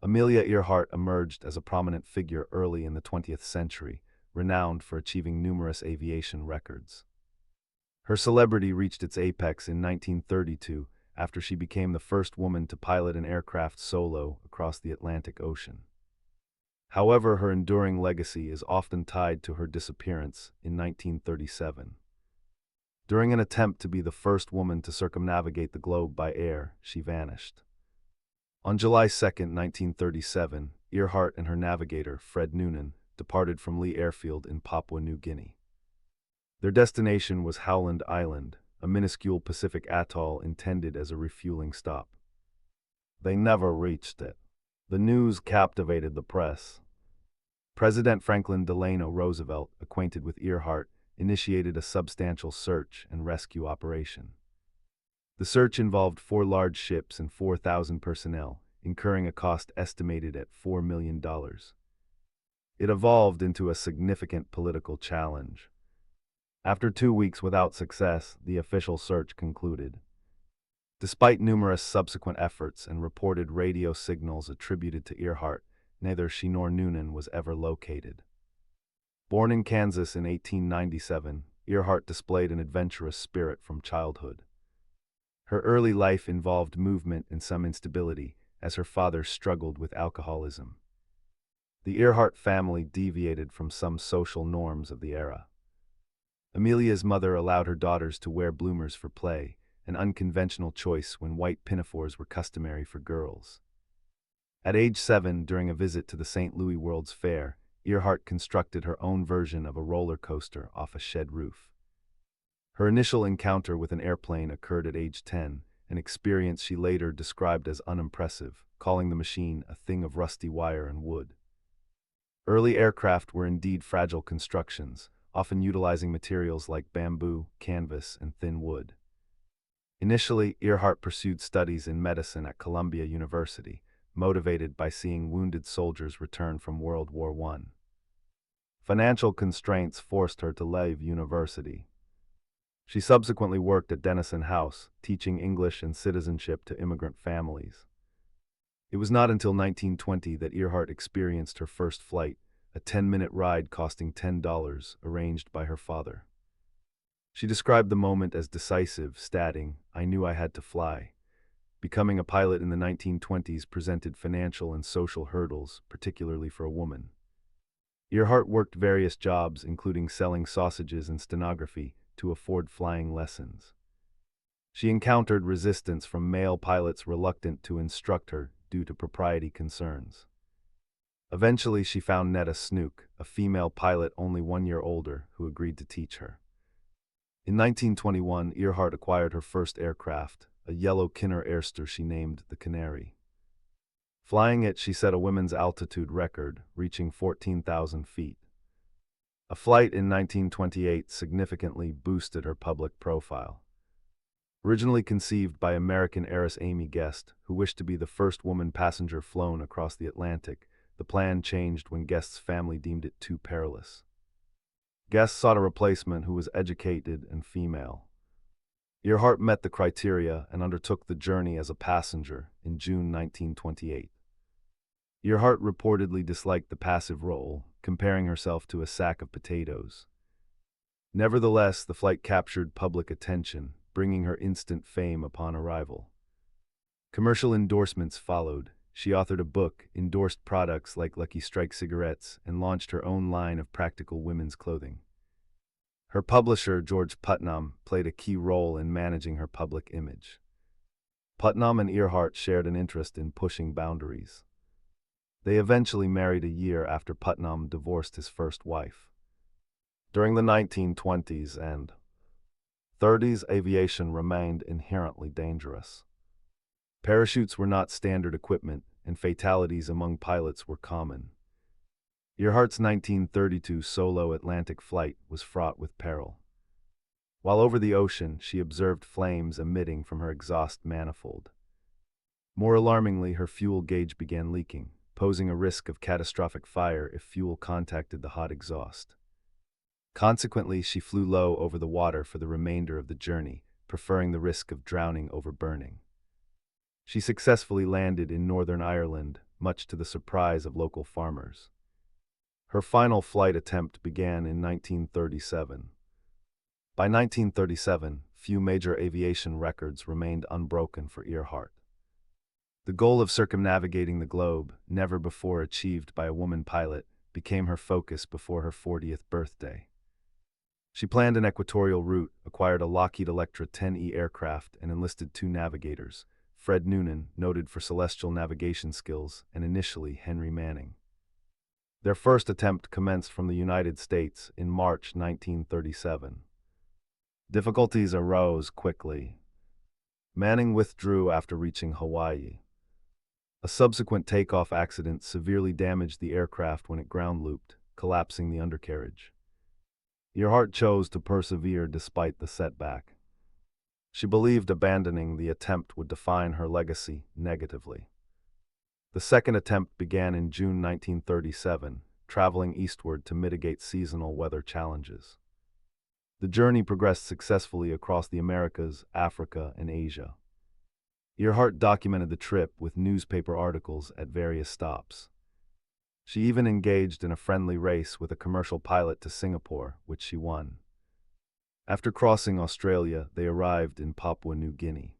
Amelia Earhart emerged as a prominent figure early in the 20th century, renowned for achieving numerous aviation records. Her celebrity reached its apex in 1932 after she became the first woman to pilot an aircraft solo across the Atlantic Ocean. However, her enduring legacy is often tied to her disappearance in 1937. During an attempt to be the first woman to circumnavigate the globe by air, she vanished. On July 2, 1937, Earhart and her navigator, Fred Noonan, departed from Lee Airfield in Papua New Guinea. Their destination was Howland Island, a minuscule Pacific atoll intended as a refueling stop. They never reached it. The news captivated the press. President Franklin Delano Roosevelt, acquainted with Earhart, initiated a substantial search and rescue operation. The search involved 4 large ships and 4,000 personnel, incurring a cost estimated at $4 million. It evolved into a significant political challenge. After 2 weeks without success, the official search concluded. Despite numerous subsequent efforts and reported radio signals attributed to Earhart, neither she nor Noonan was ever located. Born in Kansas in 1897, Earhart displayed an adventurous spirit from childhood. Her early life involved movement and some instability, as her father struggled with alcoholism. The Earhart family deviated from some social norms of the era. Amelia's mother allowed her daughters to wear bloomers for play, an unconventional choice when white pinafores were customary for girls. At age 7, during a visit to the St. Louis World's Fair, Earhart constructed her own version of a roller coaster off a shed roof. Her initial encounter with an airplane occurred at age 10, an experience she later described as unimpressive, calling the machine a thing of rusty wire and wood. Early aircraft were indeed fragile constructions, often utilizing materials like bamboo, canvas, and thin wood. Initially, Earhart pursued studies in medicine at Columbia University, motivated by seeing wounded soldiers return from World War I. Financial constraints forced her to leave university. She subsequently worked at Denison House, teaching English and citizenship to immigrant families. It was not until 1920 that Earhart experienced her first flight, a 10-minute ride costing $10, arranged by her father. She described the moment as decisive, stating, "I knew I had to fly." Becoming a pilot in the 1920s presented financial and social hurdles, particularly for a woman. Earhart worked various jobs, including selling sausages and stenography, to afford flying lessons. She encountered resistance from male pilots reluctant to instruct her due to propriety concerns. Eventually, she found Netta Snook, a female pilot only 1 year older, who agreed to teach her. In 1921, Earhart acquired her first aircraft, a yellow Kinner Airster she named the Canary. Flying it, she set a women's altitude record, reaching 14,000 feet. A flight in 1928 significantly boosted her public profile. Originally conceived by American heiress Amy Guest, who wished to be the first woman passenger flown across the Atlantic, the plan changed when Guest's family deemed it too perilous. Guest sought a replacement who was educated and female. Earhart met the criteria and undertook the journey as a passenger in June 1928. Earhart reportedly disliked the passive role, comparing herself to a sack of potatoes. Nevertheless, the flight captured public attention, bringing her instant fame upon arrival. Commercial endorsements followed. She authored a book, endorsed products like Lucky Strike cigarettes, and launched her own line of practical women's clothing. Her publisher, George Putnam, played a key role in managing her public image. Putnam and Earhart shared an interest in pushing boundaries. They eventually married a year after Putnam divorced his first wife. During the 1920s and 30s, aviation remained inherently dangerous. Parachutes were not standard equipment, and fatalities among pilots were common. Earhart's 1932 solo Atlantic flight was fraught with peril. While over the ocean, she observed flames emitting from her exhaust manifold. More alarmingly, her fuel gauge began leaking, posing a risk of catastrophic fire if fuel contacted the hot exhaust. Consequently, she flew low over the water for the remainder of the journey, preferring the risk of drowning over burning. She successfully landed in Northern Ireland, much to the surprise of local farmers. Her final flight attempt began in 1937. By 1937, few major aviation records remained unbroken for Earhart. The goal of circumnavigating the globe, never before achieved by a woman pilot, became her focus before her 40th birthday. She planned an equatorial route, acquired a Lockheed Electra 10E aircraft, and enlisted 2 navigators, Fred Noonan, noted for celestial navigation skills, and initially Henry Manning. Their first attempt commenced from the United States in March 1937. Difficulties arose quickly. Manning withdrew after reaching Hawaii. A subsequent takeoff accident severely damaged the aircraft when it ground looped, collapsing the undercarriage. Earhart chose to persevere despite the setback. She believed abandoning the attempt would define her legacy negatively. The second attempt began in June 1937, traveling eastward to mitigate seasonal weather challenges. The journey progressed successfully across the Americas, Africa, and Asia. Earhart documented the trip with newspaper articles at various stops. She even engaged in a friendly race with a commercial pilot to Singapore, which she won. After crossing Australia, they arrived in Papua New Guinea.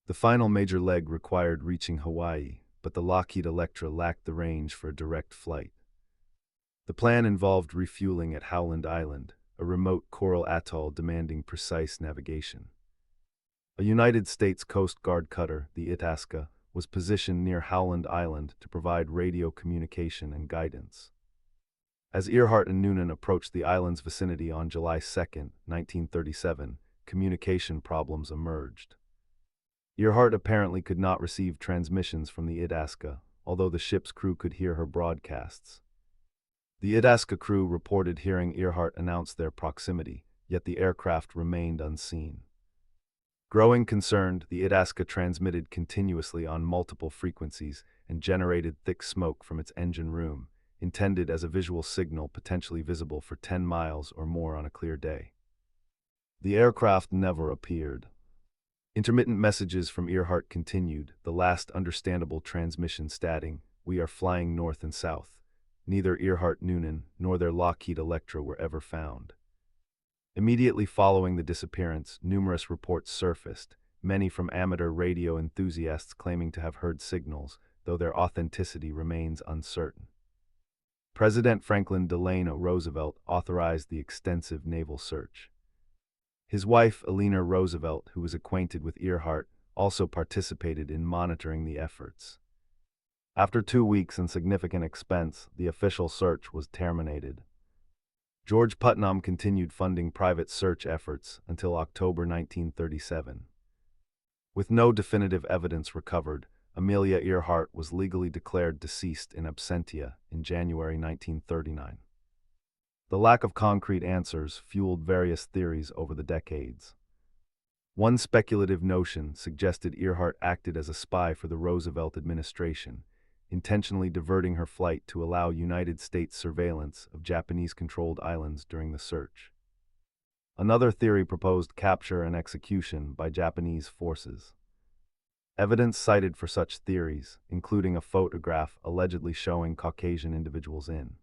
The final major leg required reaching Hawaii, but the Lockheed Electra lacked the range for a direct flight. The plan involved refueling at Howland Island, a remote coral atoll demanding precise navigation. A United States Coast Guard cutter, the Itasca, was positioned near Howland Island to provide radio communication and guidance. As Earhart and Noonan approached the island's vicinity on July 2, 1937, communication problems emerged. Earhart apparently could not receive transmissions from the Itasca, although the ship's crew could hear her broadcasts. The Itasca crew reported hearing Earhart announce their proximity, yet the aircraft remained unseen. Growing concerned, the Itasca transmitted continuously on multiple frequencies and generated thick smoke from its engine room, intended as a visual signal potentially visible for 10 miles or more on a clear day. The aircraft never appeared. Intermittent messages from Earhart continued, the last understandable transmission stating, "We are flying north and south." Neither Earhart Noonan nor their Lockheed Electra were ever found. Immediately following the disappearance, numerous reports surfaced, many from amateur radio enthusiasts claiming to have heard signals, though their authenticity remains uncertain. President Franklin Delano Roosevelt authorized the extensive naval search. His wife, Eleanor Roosevelt, who was acquainted with Earhart, also participated in monitoring the efforts. After 2 weeks and significant expense, the official search was terminated. George Putnam continued funding private search efforts until October 1937. With no definitive evidence recovered, Amelia Earhart was legally declared deceased in absentia in January 1939. The lack of concrete answers fueled various theories over the decades. One speculative notion suggested Earhart acted as a spy for the Roosevelt administration, intentionally diverting her flight to allow United States surveillance of Japanese-controlled islands during the search. Another theory proposed capture and execution by Japanese forces. Evidence cited for such theories, including a photograph allegedly showing Caucasian individuals in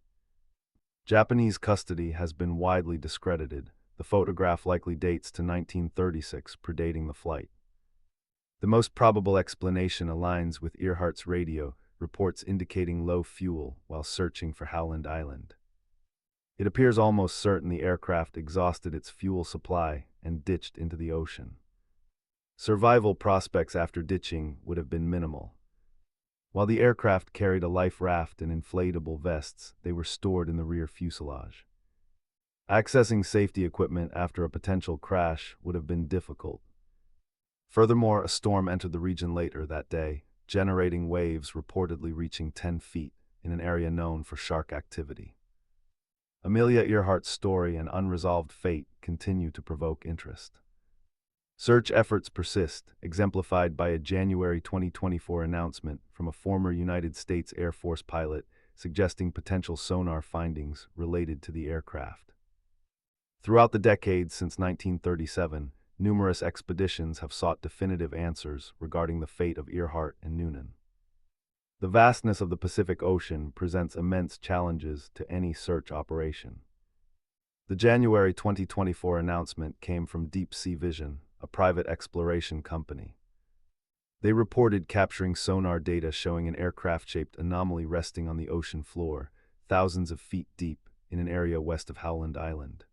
Japanese custody, has been widely discredited. The photograph likely dates to 1936, predating the flight. The most probable explanation aligns with Earhart's radio reports indicating low fuel while searching for Howland Island. It appears almost certain the aircraft exhausted its fuel supply and ditched into the ocean. Survival prospects after ditching would have been minimal. While the aircraft carried a life raft and inflatable vests, they were stored in the rear fuselage. Accessing safety equipment after a potential crash would have been difficult. Furthermore, a storm entered the region later that day, generating waves reportedly reaching 10 feet in an area known for shark activity. Amelia Earhart's story and unresolved fate continue to provoke interest. Search efforts persist, exemplified by a January 2024 announcement from a former United States Air Force pilot suggesting potential sonar findings related to the aircraft. Throughout the decades since 1937, numerous expeditions have sought definitive answers regarding the fate of Earhart and Noonan. The vastness of the Pacific Ocean presents immense challenges to any search operation. The January 2024 announcement came from Deep Sea Vision, a private exploration company. They reported capturing sonar data showing an aircraft-shaped anomaly resting on the ocean floor, thousands of feet deep, in an area west of Howland Island.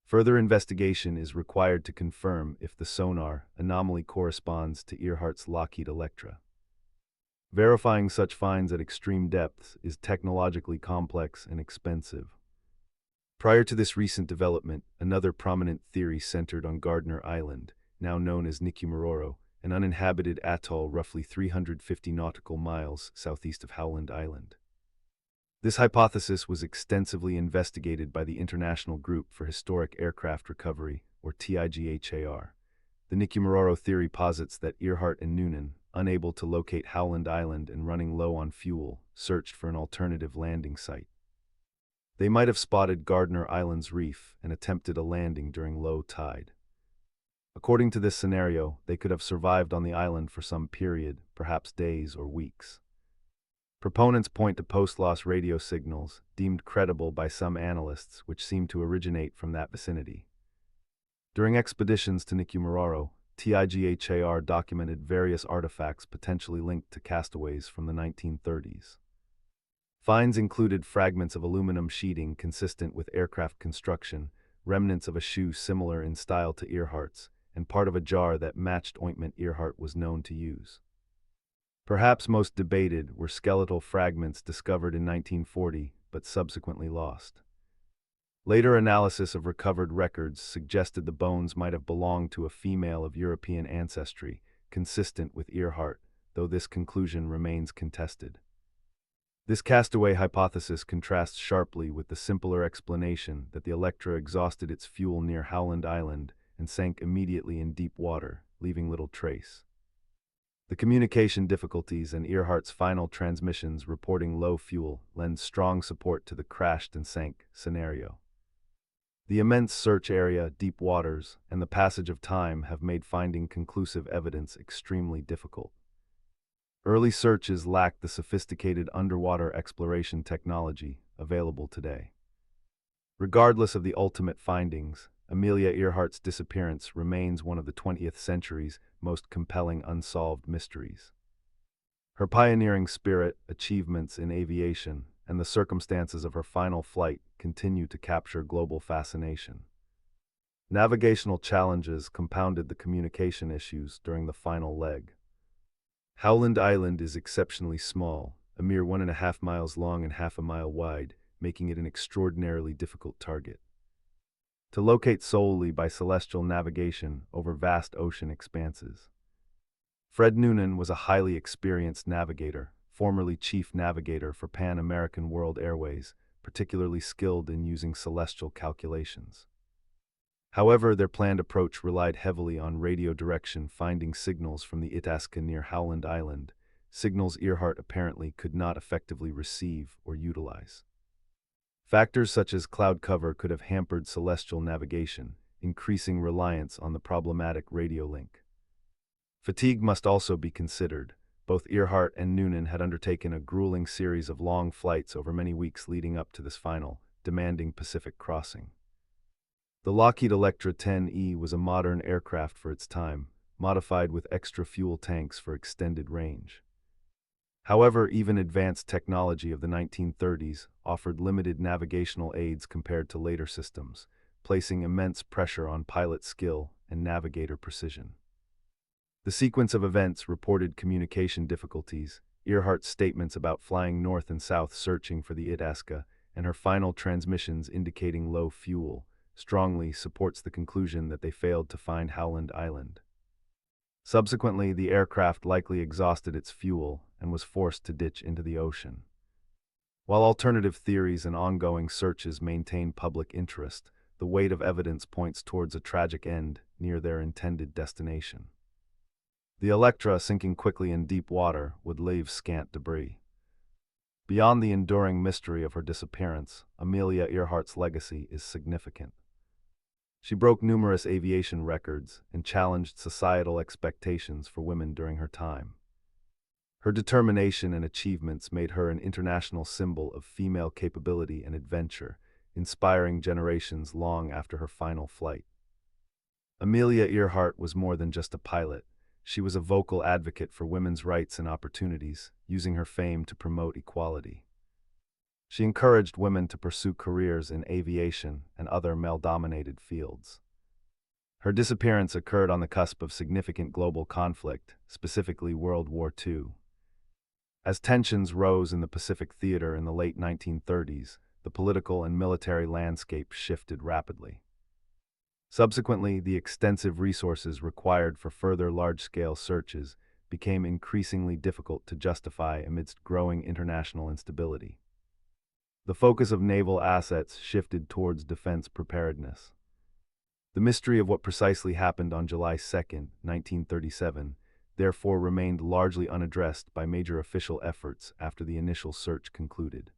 Further investigation is required to confirm if the sonar anomaly corresponds to Earhart's Lockheed Electra. Verifying such finds at extreme depths is technologically complex and expensive. Prior to this recent development, another prominent theory centered on Gardner Island, now known as Nikumaroro, an uninhabited atoll roughly 350 nautical miles southeast of Howland Island. This hypothesis was extensively investigated by the International Group for Historic Aircraft Recovery, or TIGHAR. The Nikumaroro theory posits that Earhart and Noonan, unable to locate Howland Island and running low on fuel, searched for an alternative landing site. They might have spotted Gardner Island's reef and attempted a landing during low tide. According to this scenario, they could have survived on the island for some period, perhaps days or weeks. Proponents point to post-loss radio signals, deemed credible by some analysts, which seem to originate from that vicinity. During expeditions to Nikumaroro, TIGHAR documented various artifacts potentially linked to castaways from the 1930s. Finds included fragments of aluminum sheeting consistent with aircraft construction, remnants of a shoe similar in style to Earhart's, and part of a jar that matched ointment Earhart was known to use. Perhaps most debated were skeletal fragments discovered in 1940 but subsequently lost. Later analysis of recovered records suggested the bones might have belonged to a female of European ancestry, consistent with Earhart, though this conclusion remains contested. This castaway hypothesis contrasts sharply with the simpler explanation that the Electra exhausted its fuel near Howland Island and sank immediately in deep water, leaving little trace. The communication difficulties and Earhart's final transmissions reporting low fuel lend strong support to the crashed and sank scenario. The immense search area, deep waters, and the passage of time have made finding conclusive evidence extremely difficult. Early searches lacked the sophisticated underwater exploration technology available today. Regardless of the ultimate findings, Amelia Earhart's disappearance remains one of the 20th century's most compelling unsolved mysteries. Her pioneering spirit, achievements in aviation, and the circumstances of her final flight continue to capture global fascination. Navigational challenges compounded the communication issues during the final leg. Howland Island is exceptionally small, a mere 1.5 miles long and half a mile wide, making it an extraordinarily difficult target. To locate solely by celestial navigation over vast ocean expanses. Fred Noonan was a highly experienced navigator, formerly chief navigator for Pan American World Airways, particularly skilled in using celestial calculations. However, their planned approach relied heavily on radio direction, finding signals from the Itasca near Howland Island, signals Earhart apparently could not effectively receive or utilize. Factors such as cloud cover could have hampered celestial navigation, increasing reliance on the problematic radio link. Fatigue must also be considered. Both Earhart and Noonan had undertaken a grueling series of long flights over many weeks leading up to this final, demanding Pacific crossing. The Lockheed Electra 10E was a modern aircraft for its time, modified with extra fuel tanks for extended range. However, even advanced technology of the 1930s offered limited navigational aids compared to later systems, placing immense pressure on pilot skill and navigator precision. The sequence of events reported communication difficulties, Earhart's statements about flying north and south searching for the Itasca, and her final transmissions indicating low fuel, strongly supports the conclusion that they failed to find Howland Island. Subsequently, the aircraft likely exhausted its fuel and was forced to ditch into the ocean. While alternative theories and ongoing searches maintain public interest, the weight of evidence points towards a tragic end near their intended destination. The Electra, sinking quickly in deep water, would leave scant debris. Beyond the enduring mystery of her disappearance, Amelia Earhart's legacy is significant. She broke numerous aviation records and challenged societal expectations for women during her time. Her determination and achievements made her an international symbol of female capability and adventure, inspiring generations long after her final flight. Amelia Earhart was more than just a pilot. She was a vocal advocate for women's rights and opportunities, using her fame to promote equality. She encouraged women to pursue careers in aviation and other male-dominated fields. Her disappearance occurred on the cusp of significant global conflict, specifically World War II. As tensions rose in the Pacific Theater in the late 1930s, the political and military landscape shifted rapidly. Subsequently, the extensive resources required for further large-scale searches became increasingly difficult to justify amidst growing international instability. The focus of naval assets shifted towards defense preparedness. The mystery of what precisely happened on July 2, 1937, therefore remained largely unaddressed by major official efforts after the initial search concluded.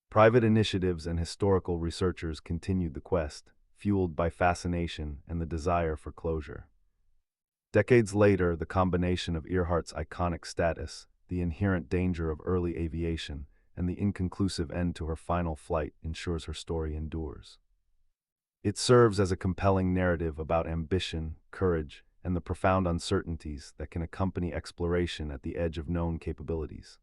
Private initiatives and historical researchers continued the quest, fueled by fascination and the desire for closure. Decades later, the combination of Earhart's iconic status, the inherent danger of early aviation, and the inconclusive end to her final flight ensures her story endures. It serves as a compelling narrative about ambition, courage, and the profound uncertainties that can accompany exploration at the edge of known capabilities.